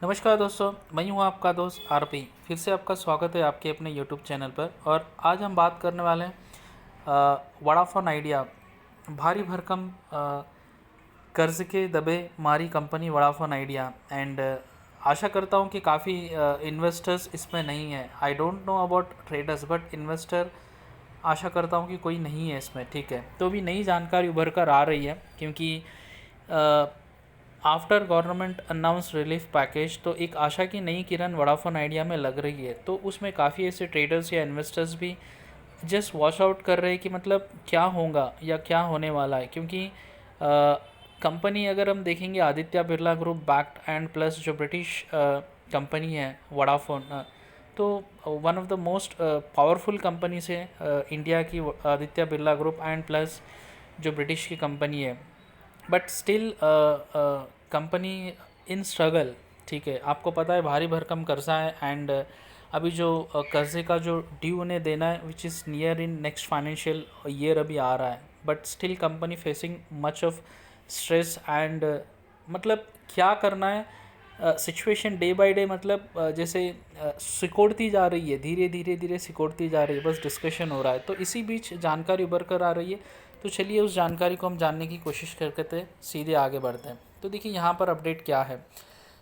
नमस्कार दोस्तों, मैं हूं आपका दोस्त आरपी। फिर से आपका स्वागत है आपके अपने यूट्यूब चैनल पर। और आज हम बात करने वाले हैं वोडाफोन आइडिया। भारी भरकम कर्ज के दबे मारी कंपनी वोडाफोन आइडिया। एंड आशा करता हूं कि काफ़ी इन्वेस्टर्स इसमें नहीं है। I don't know about traders, but investor आशा करता हूं कि कोई नहीं है इसमें। ठीक है, तो भी नई जानकारी उभर कर आ रही है क्योंकि after government announce relief package, तो एक आशा की नई किरण वोडाफोन आइडिया में लग रही है। तो उसमें काफ़ी ऐसे ट्रेडर्स या इन्वेस्टर्स भी जस्ट वॉश आउट कर रहे हैं कि मतलब क्या होगा या क्या होने वाला है। क्योंकि कंपनी अगर हम देखेंगे, Aditya Birla group backed and plus जो ब्रिटिश कंपनी है वोडाफोन, तो one of the most powerful company से इंडिया की Aditya Birla group and plus जो ब्रिटिश की कंपनी है। But still company in struggle. ठीक है, आपको पता है भारी भरकम कर्जा है। एंड अभी जो कर्जे का जो ड्यू उन्हें देना है which is near in next financial year अभी आ रहा है। But still company facing much of stress. And मतलब क्या करना है, सिचुएशन डे बाय डे मतलब जैसे सिकोड़ती जा रही है, धीरे धीरे धीरे सिकोड़ती जा रही है, बस डिस्कशन हो रहा है। तो इसी बीच जानकारी उभर कर आ रही है। तो चलिए उस जानकारी को हम जानने की कोशिश करते थे, सीधे आगे बढ़ते हैं। तो देखिए यहाँ पर अपडेट क्या है।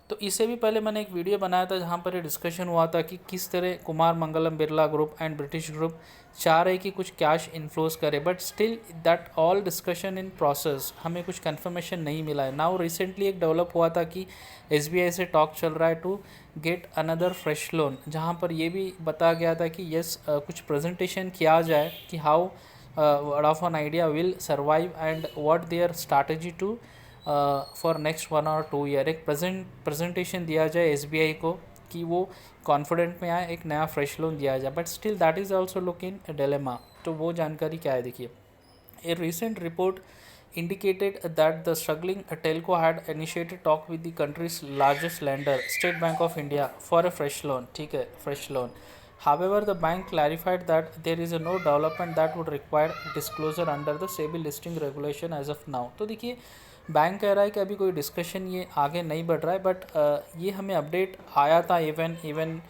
तो इससे भी पहले मैंने एक वीडियो बनाया था जहाँ पर ये डिस्कशन हुआ था कि किस तरह Kumar Mangalam Birla group and British group चाह रहे कि कुछ कैश इन्फ्लोज करे। But still that all discussion in process, हमें कुछ कंफर्मेशन नहीं मिला है। नाउ रिसेंटली एक डेवलप हुआ था कि एसबीआई से टॉक चल रहा है to get another fresh loan, जहाँ पर ये भी बताया गया था कि यस कुछ प्रेजेंटेशन किया जाए कि how Vodafone Idea will survive and what their strategy to for next 1 or 2 year. एक प्रेजेंटेशन दिया जाए एसबीआई को कि वो कॉन्फिडेंट में आए, एक नया फ्रेश लोन दिया जाए। But still that is also look in dilemma. तो वो जानकारी क्या है, देखिए। ए recent report indicated that the struggling telco had initiated talk with the country's largest lender, State Bank of India, for a fresh loan. ठीक है, fresh loan. However, the bank clarified that there is no development that would require disclosure under the SEBI listing regulation as of now. तो देखिए, bank कह रहा है कि अभी कोई डिस्कशन ये आगे नहीं बढ़ रहा है। बट ये हमें अपडेट आया था, even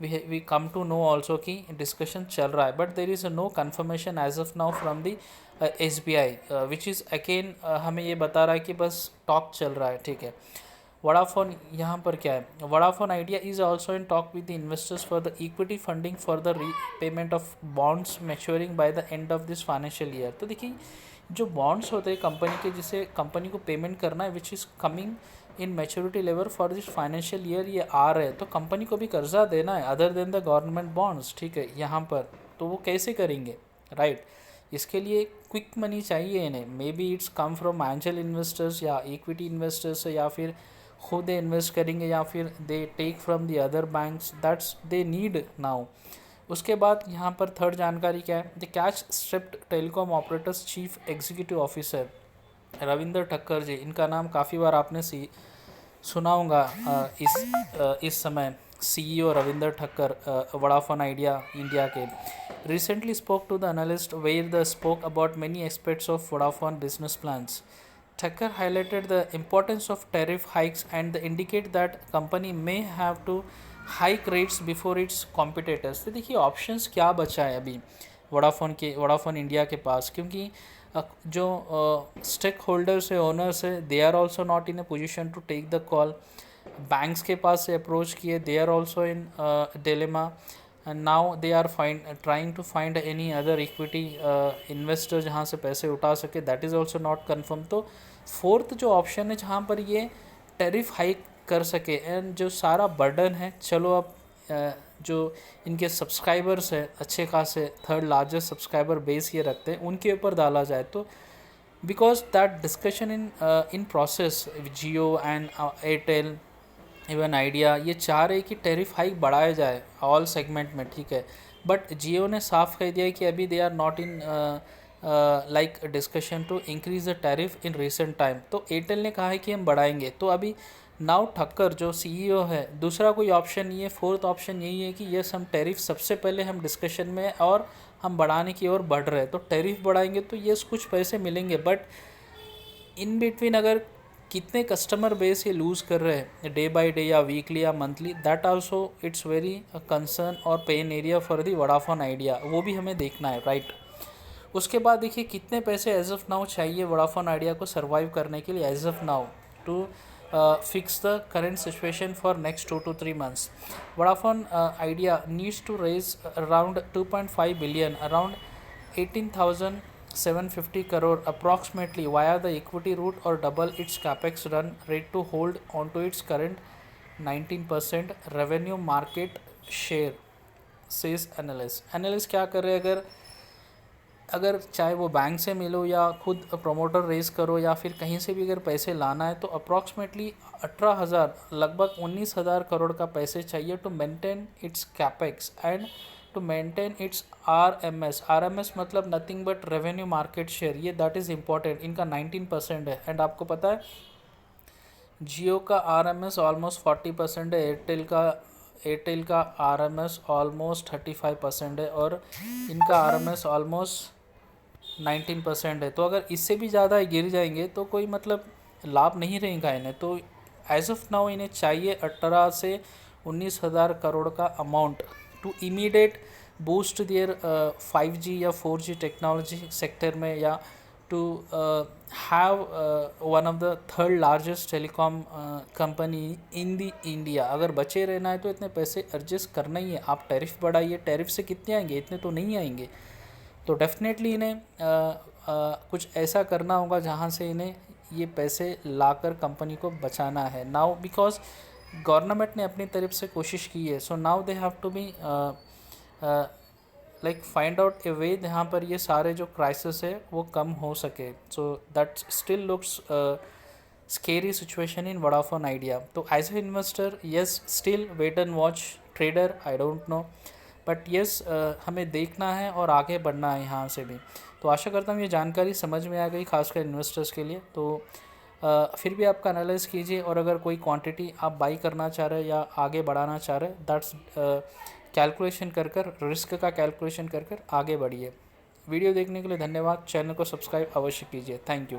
we come to know also कि डिस्कशन चल रहा है। But there is no confirmation as of now from the SBI, which is again हमें ये बता रहा है कि बस टॉक चल रहा है। ठीक है, वोडाफोन यहाँ पर क्या है, Vodafone idea is also in talk with the investors for the equity funding for the repayment of bonds maturing by the end of this financial year. तो देखिए, जो बॉन्ड्स होते हैं कंपनी के, जिसे कंपनी को पेमेंट करना है, which is coming in maturity level for this financial year, ये आ रहे हैं। तो कंपनी को भी कर्जा देना है other than the government bonds. ठीक है, यहाँ पर तो वो कैसे करेंगे, राइट। इसके लिए क्विक मनी चाहिए इन्हें। Maybe it's come from angel investors या इक्विटी इन्वेस्टर्स, या फिर खुद दे इन्वेस्ट करेंगे, या फिर they take from the other banks, that's they need now. उसके बाद यहाँ पर थर्ड जानकारी क्या है, the catch stripped telecom operators chief executive officer Ravinder Thakkar ji, इनका नाम काफ़ी बार आपने सुना होगा। इस समय CEO Ravinder Thakkar Vodafone Idea India के recently spoke to the analyst where the spoke about many aspects of Vodafone business plans. Thakkar highlighted the importance of tariff hikes and indicate that company may have to hike rates before its competitors. तो देखिए options क्या बचा है अभी Vodafone India के पास, क्योंकि जो stake holders है, ओनर्स है, they are also not in a position to take the call. Banks के पास से अप्रोच किए, they are also in dilemma. And now they are trying to find any other equity investor जहाँ से पैसे उठा सके, that is also not confirm. तो फोर्थ जो ऑप्शन है जहाँ पर ये टैरिफ हाइक कर सके एंड जो सारा बर्डन है, चलो अब जो इनके सब्सक्राइबर्स है अच्छे खासे, थर्ड लार्जेस्ट सब्सक्राइबर बेस ये रखते हैं, उनके ऊपर डाला जाए। तो because that discussion in process, Jio and Airtel even idea ये चाह रहे कि टैरिफ हाइक बढ़ाया जाए ऑल सेगमेंट में। ठीक है, बट जियो ने साफ कह दिया है कि अभी they are not in like discussion to increase the tariff in recent time. तो एयरटेल ने कहा है कि हम बढ़ाएंगे। तो अभी नाउ ठक्कर जो सीईओ है, दूसरा कोई ऑप्शन नहीं है, फोर्थ ऑप्शन यही है कि यस हम टैरिफ सबसे पहले हम डिस्कशन में और हम बढ़ाने की ओर बढ़ रहे हैं। तो टैरिफ बढ़ाएंगे तो यस कुछ पैसे मिलेंगे, बट इन बिटवीन अगर कितने कस्टमर बेस ये लूज़ कर रहे हैं डे बाय डे या वीकली या monthly, that also it's very concern और pain area for the Vodafone Idea, वो भी हमें देखना है, राइट। उसके बाद देखिए कितने पैसे एज ऑफ नाउ चाहिए वोडाफोन आइडिया को सर्वाइव करने के लिए as of now to fix the current situation for next 2 to 3 months। Vodafone Idea needs to raise around 2.5 billion, around 18,750 crore approximately via the equity route, or double its capex run rate to hold onto its current 19% revenue market share, says analyst। Analyst क्या कर रहे हैं, अगर चाहे वो bank से मिलो या खुद प्रोमोटर रेज करो या फिर कहीं से भी अगर पैसे लाना है, तो अप्रॉक्सीमेटली 18,000 लगभग 19,000 करोड़ का पैसे चाहिए to maintain its capex and to maintain its R M S मतलब nothing but revenue market share, ये दैट इज़ इम्पॉर्टेंट। इनका 19% है, एंड आपको पता है जियो का आर.एम.एस ऑलमोस्ट 40% है, एयरटेल का आर.एम.एस ऑलमोस्ट 35% है, और इनका आर.एम.एस ऑलमोस्ट 19% है। तो अगर इससे भी ज़्यादा गिर जाएंगे तो कोई मतलब लाभ नहीं रहेगा इन्हें। तो एज ऑफ नाउ इन्हें चाहिए 18 से 19,000 करोड़ का amount to immediate boost their 5G या 4G टेक्नोलॉजी सेक्टर में, या to have one of the third largest telecom company in the India. अगर बचे रहना है तो इतने पैसे एडजस्ट करना ही है। आप टैरिफ बढ़ाइए, टैरिफ से कितने आएंगे, इतने तो नहीं आएंगे। तो डेफिनेटली इन्हें कुछ ऐसा करना होगा जहाँ से इन्हें ये पैसे लाकर कंपनी को बचाना है नाउ, बिकॉज गवर्नमेंट ने अपनी तरफ से कोशिश की है। So now they have to be like find out a way जहाँ पर ये सारे जो क्राइसिस है वो कम हो सके। So that still looks scary situation in Vodafone Idea. तो as a investor yes, still wait and watch, trader I don't know, but yes हमें देखना है और आगे बढ़ना है यहाँ से भी। तो आशा करता हूँ ये जानकारी समझ में आ गई, खासकर इन्वेस्टर्स के लिए। तो फिर भी आपका एनालाइज कीजिए, और अगर कोई क्वांटिटी आप बाई करना चाह रहे हैं या आगे बढ़ाना चाह रहे हैं, दैट्स कैलकुलेशन कर रिस्क का कैलकुलेशन कर आगे बढ़िए। वीडियो देखने के लिए धन्यवाद। चैनल को सब्सक्राइब अवश्य कीजिए। Thank you.